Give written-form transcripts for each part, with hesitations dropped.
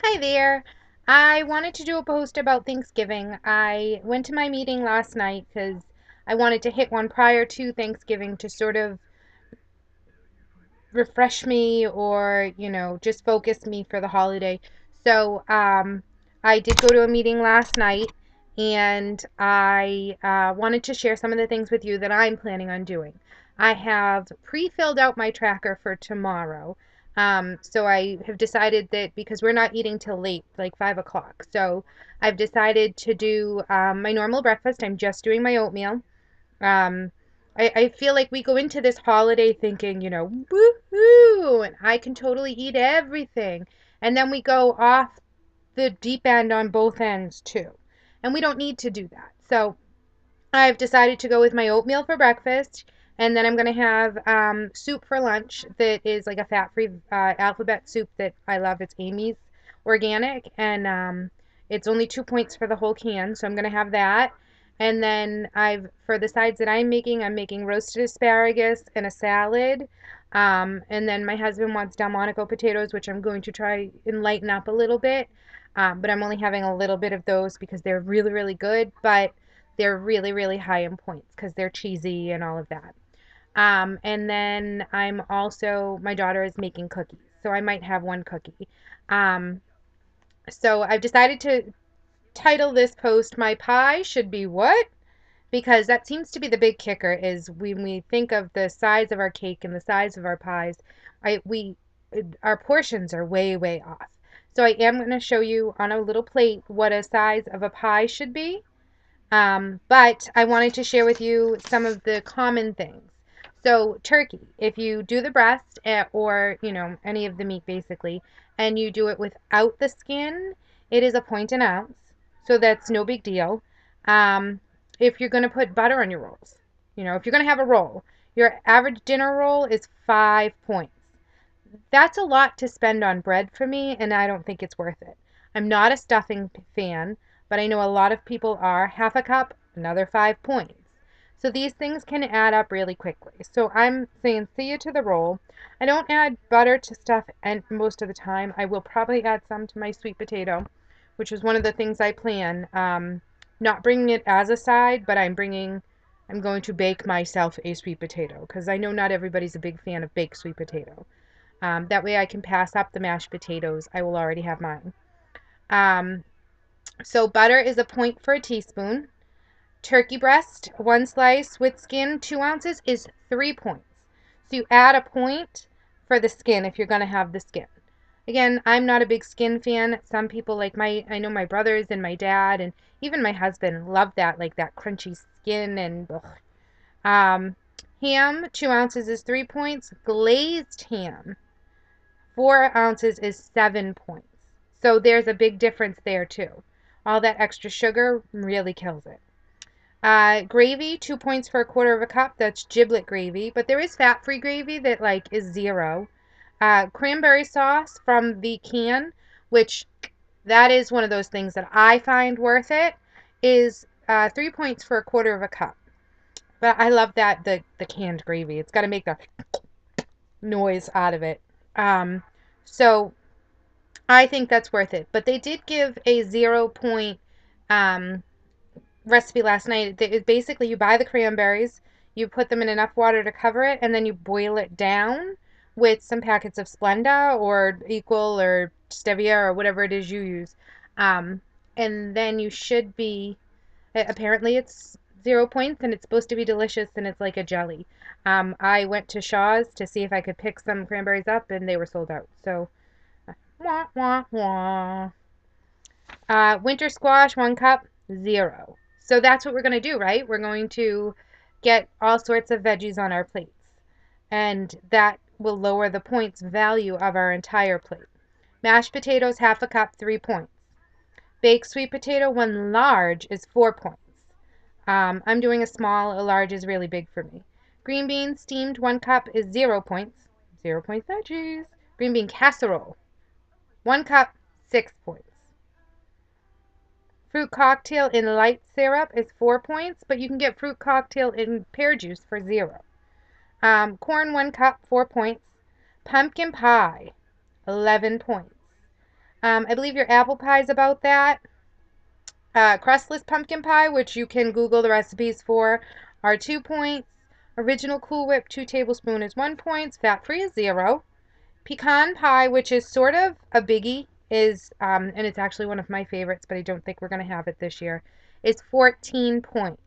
Hi there. I wanted to do a post about Thanksgiving. I went to my meeting last night because I wanted to hit one prior to Thanksgiving to sort of refresh me or, just focus me for the holiday. So, I did go to a meeting last night and I wanted to share some of the things with you that I'm planning on doing. I have pre filled out my tracker for tomorrow. So I have decided that because we're not eating till late, like 5 o'clock. So I've decided to do my normal breakfast. I'm just doing my oatmeal. Um, I feel like we go into this holiday thinking, woohoo, and I can totally eat everything. And then we go off the deep end on both ends too. And we don't need to do that. So I've decided to go with my oatmeal for breakfast. And then I'm going to have soup for lunch that is like a fat free alphabet soup that I love. It's Amy's organic. And it's only 2 points for the whole can. So I'm going to have that. And then for the sides that I'm making roasted asparagus and a salad. And then my husband wants Delmonico potatoes, which I'm going to try and lighten up a little bit. But I'm only having a little bit of those because they're really, really good. But they're really, really high in points because they're cheesy and all of that. And then my daughter is making cookies. So I might have one cookie. Um, so I've decided to title this post, My Pie Should Be What? Because that seems to be the big kicker is when we think of the size of our cake and the size of our pies, I, we, our portions are way, way off. So I am going to show you on a little plate what a size of a pie should be. But I wanted to share with you some of the common things. So, turkey, if you do the breast or, any of the meat basically, and you do it without the skin, it is a point an ounce. So that's no big deal. Um, if you're going to put butter on your rolls, if you're going to have a roll, your average dinner roll is 5 points. That's a lot to spend on bread for me, and I don't think it's worth it. I'm not a stuffing fan, but I know a lot of people are. Half a cup, another 5 points. So these things can add up really quickly. So I'm saying see you to the roll. I don't add butter to stuff and most of the time. I will probably add some to my sweet potato, which is one of the things I plan. Not bringing it as a side, but I'm going to bake myself a sweet potato because I know not everybody's a big fan of baked sweet potato. That way I can pass up the mashed potatoes. I will already have mine. Um, so butter is a point for a teaspoon. Turkey breast, one slice with skin, 2 ounces, is 3 points. So you add a point for the skin if you're going to have the skin. Again, I'm not a big skin fan. Some people I know my brothers and my dad and even my husband love that, like that crunchy skin and ugh. Ham, 2 ounces is 3 points. Glazed ham, 4 ounces is 7 points. So there's a big difference there too. All that extra sugar really kills it. Gravy, 2 points for a quarter of a cup. That's giblet gravy, but there is fat-free gravy that is 0. Cranberry sauce from the can, which that is one of those things that I find worth it, is 3 points for a quarter of a cup. But I love that the canned gravy. It's got to make the noise out of it. So I think that's worth it. But they did give a 0 point um, recipe last night. Basically, you buy the cranberries, you put them in enough water to cover it, and then you boil it down with some packets of Splenda or Equal or Stevia or whatever it is you use. Um, and then you should be, apparently it's 0 points and it's supposed to be delicious and it's like a jelly. I went to Shaw's to see if I could pick some cranberries up and they were sold out. So, wah, wah, wah. Winter squash, 1 cup, 0. So that's what we're going to do, right? We're going to get all sorts of veggies on our plates. And that will lower the points value of our entire plate. Mashed potatoes, half a cup, 3 points. Baked sweet potato, one large, is 4 points. I'm doing a small, a large is really big for me. Green beans, steamed, 1 cup, is 0 points. 0 point veggies. Green bean casserole, 1 cup, 6 points. Fruit cocktail in light syrup is 4 points, but you can get fruit cocktail in pear juice for 0. Corn, 1 cup, 4 points. Pumpkin pie, 11 points. I believe your apple pie is about that. Crustless pumpkin pie, which you can Google the recipes for, are 2 points. Original Cool Whip, 2 tablespoons is 1 point. Fat-free is 0. Pecan pie, which is sort of a biggie, is and it's actually one of my favorites, but I don't think we're going to have it this year, is 14 points.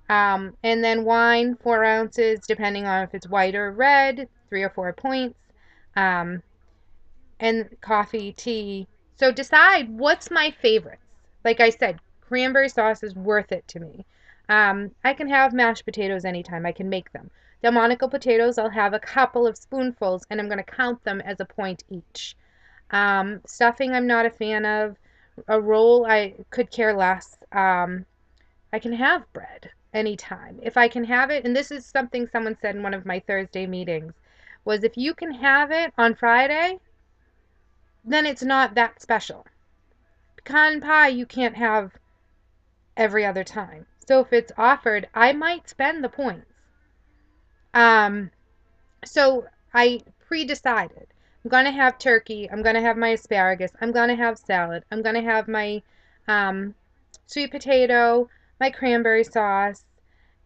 And then wine, 4 ounces, depending on if it's white or red, 3 or 4 points. Um, and coffee, tea. So decide what's my favorites. Like I said, cranberry sauce is worth it to me. I can have mashed potatoes anytime. I can make them. Delmonico potatoes, I'll have a couple of spoonfuls, and I'm going to count them as a point each. Stuffing, I'm not a fan of. A roll, I could care less. I can have bread anytime. If I can have it, and this is something someone said in one of my Thursday meetings, was if you can have it on Friday, then it's not that special. Pecan pie you can't have every other time. So if it's offered, I might spend the points. Um, so I pre-decided. I'm gonna have turkey. I'm gonna have my asparagus. I'm gonna have salad. I'm gonna have my um, sweet potato, my cranberry sauce,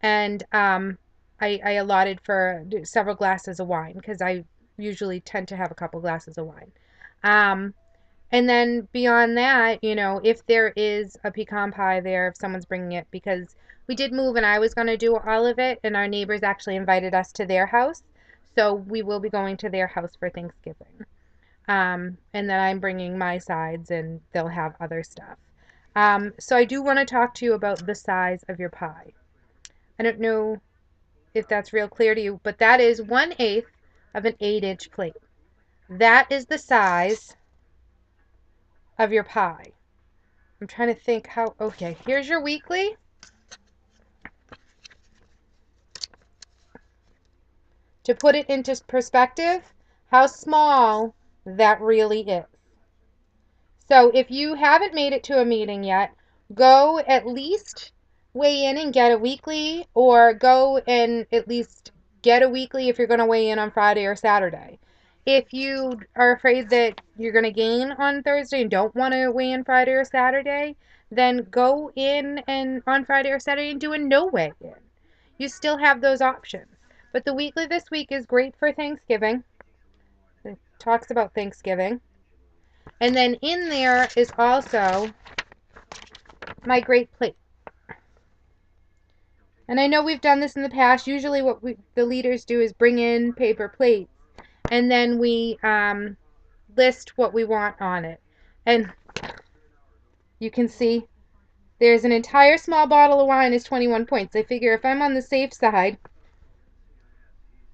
and I allotted for several glasses of wine because I usually tend to have a couple glasses of wine. Um, And then beyond that, if there is a pecan pie there, if someone's bringing it, because we did move and I was going to do all of it, and our neighbors actually invited us to their house. So we will be going to their house for Thanksgiving. And then I'm bringing my sides and they'll have other stuff. So I do want to talk to you about the size of your pie. I don't know if that's real clear to you, but that is 1/8 of an 8-inch plate. That is the size of your pie. I'm trying to think how. Okay, here's your weekly. To put it into perspective, how small that really is. So if you haven't made it to a meeting yet, go at least weigh in and get a weekly, or go and at least get a weekly if you're going to weigh in on Friday or Saturday. If you are afraid that you're going to gain on Thursday and don't want to weigh in Friday or Saturday, then go in and on Friday or Saturday and do a no weigh in. You still have those options. But the weekly this week is great for Thanksgiving. It talks about Thanksgiving. And then in there is also my great plate. And I know we've done this in the past. Usually what the leaders do is bring in paper plates. And then we list what we want on it. And you can see there's an entire small bottle of wine is 21 points. I figure if I'm on the safe side,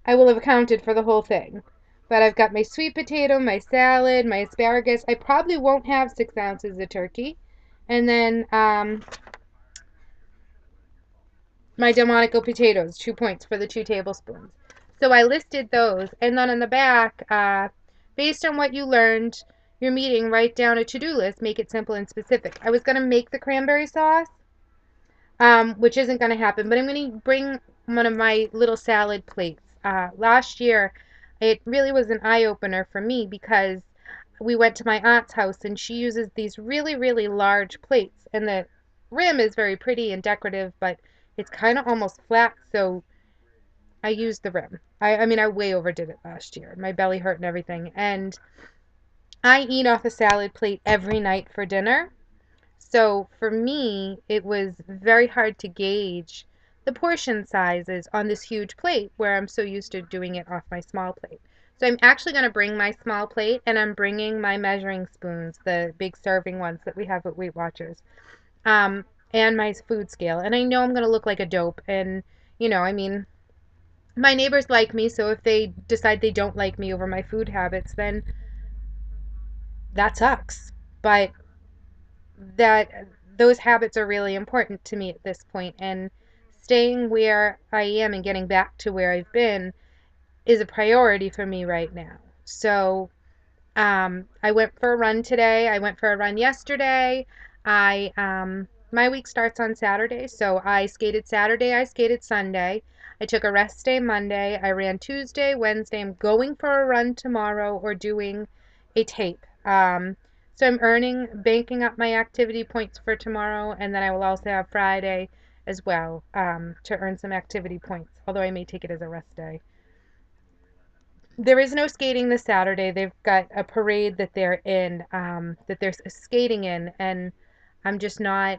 I will have accounted for the whole thing. But I've got my sweet potato, my salad, my asparagus. I probably won't have 6 ounces of turkey. And then my Delmonico potatoes, 2 points for the 2 tablespoons. So I listed those. And then on the back, based on what you learned, your meeting, write down a to-do list. Make it simple and specific. I was going to make the cranberry sauce, which isn't going to happen. But I'm going to bring one of my little salad plates. Last year, it really was an eye-opener for me because we went to my aunt's house and she uses these really, really large plates. And the rim is very pretty and decorative, but it's kind of almost flat, so I used the rim. I mean, I way overdid it last year. My belly hurt and everything. And I eat off a salad plate every night for dinner. So for me, it was very hard to gauge the portion sizes on this huge plate where I'm so used to doing it off my small plate. So I'm actually going to bring my small plate, and I'm bringing my measuring spoons, the big serving ones that we have at Weight Watchers, and my food scale. And I know I'm going to look like a dope. And, I mean, my neighbors like me, so if they decide they don't like me over my food habits, then that sucks. But that those habits are really important to me at this point, and staying where I am and getting back to where I've been is a priority for me right now. So I went for a run today. I went for a run yesterday. My week starts on Saturday, so I skated Saturday, I skated Sunday. I took a rest day Monday. I ran Tuesday, Wednesday. I'm going for a run tomorrow or doing a tape. So I'm banking up my activity points for tomorrow, and then I will also have Friday as well to earn some activity points, although I may take it as a rest day. There is no skating this Saturday. They've got a parade that they're skating in, and I'm just not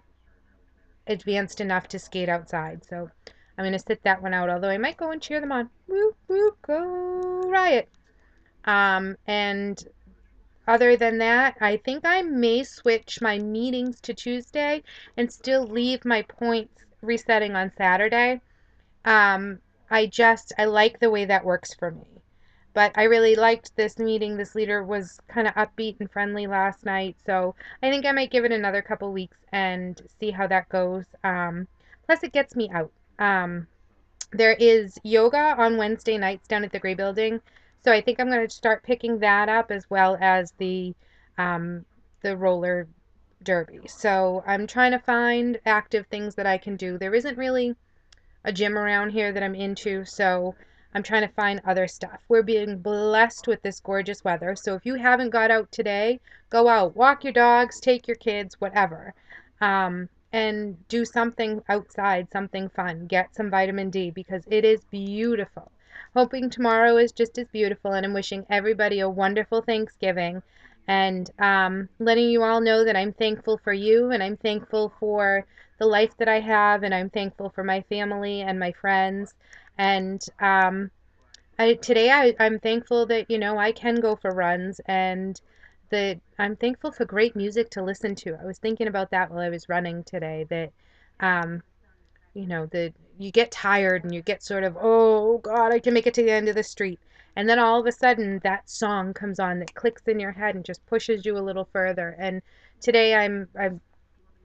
advanced enough to skate outside. So I'm going to sit that one out, although I might go and cheer them on. Woo, woo, go Riot. And other than that, I think I may switch my meetings to Tuesday and still leave my points resetting on Saturday. Um, I like the way that works for me. But I really liked this meeting. This leader was kind of upbeat and friendly last night, so I think I might give it another couple weeks and see how that goes. Plus, it gets me out. There is yoga on Wednesday nights down at the Gray Building, so I think I'm going to start picking that up as well as um, the roller derby. So I'm trying to find active things that I can do. There isn't really a gym around here that I'm into, so I'm trying to find other stuff. We're being blessed with this gorgeous weather, so if you haven't got out today, go out, walk your dogs, take your kids, whatever, and do something outside, something fun. Get some vitamin D because it is beautiful. Hoping tomorrow is just as beautiful, and I'm wishing everybody a wonderful Thanksgiving. And letting you all know that I'm thankful for you and I'm thankful for the life that I have, and I'm thankful for my family and my friends. And I'm thankful that I can go for runs, and that I'm thankful for great music to listen to. I was thinking about that while I was running today. That um, that you get tired and you get sort of, oh God, I can make it to the end of the street. And then all of a sudden that song comes on that clicks in your head and just pushes you a little further. And today I'm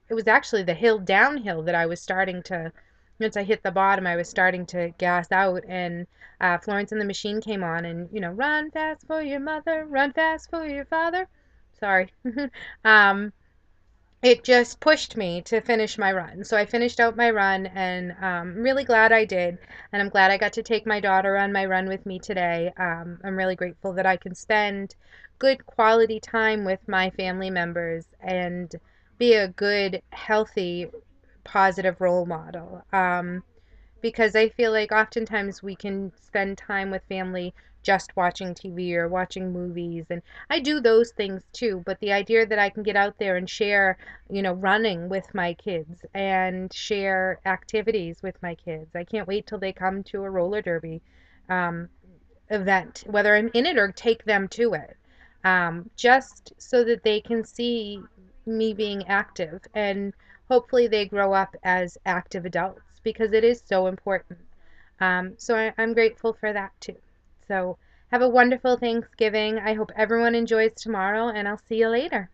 it was actually the hill downhill that I was starting to, once I hit the bottom, I was starting to gas out, and Florence and the Machine came on, and run fast for your mother, run fast for your father. Sorry. um, it just pushed me to finish my run. So I finished out my run, and I'm really glad I did. And I'm glad I got to take my daughter on my run with me today. I'm really grateful that I can spend good quality time with my family members and be a good, healthy, positive role model. Because I feel like oftentimes we can spend time with family just watching TV or watching movies, and I do those things too, but the idea that I can get out there and share, running with my kids and share activities with my kids. I can't wait till they come to a roller derby um, event, whether I'm in it or take them to it, just so that they can see me being active, and hopefully they grow up as active adults because it is so important. I'm grateful for that too. So have a wonderful Thanksgiving. I hope everyone enjoys tomorrow, and I'll see you later.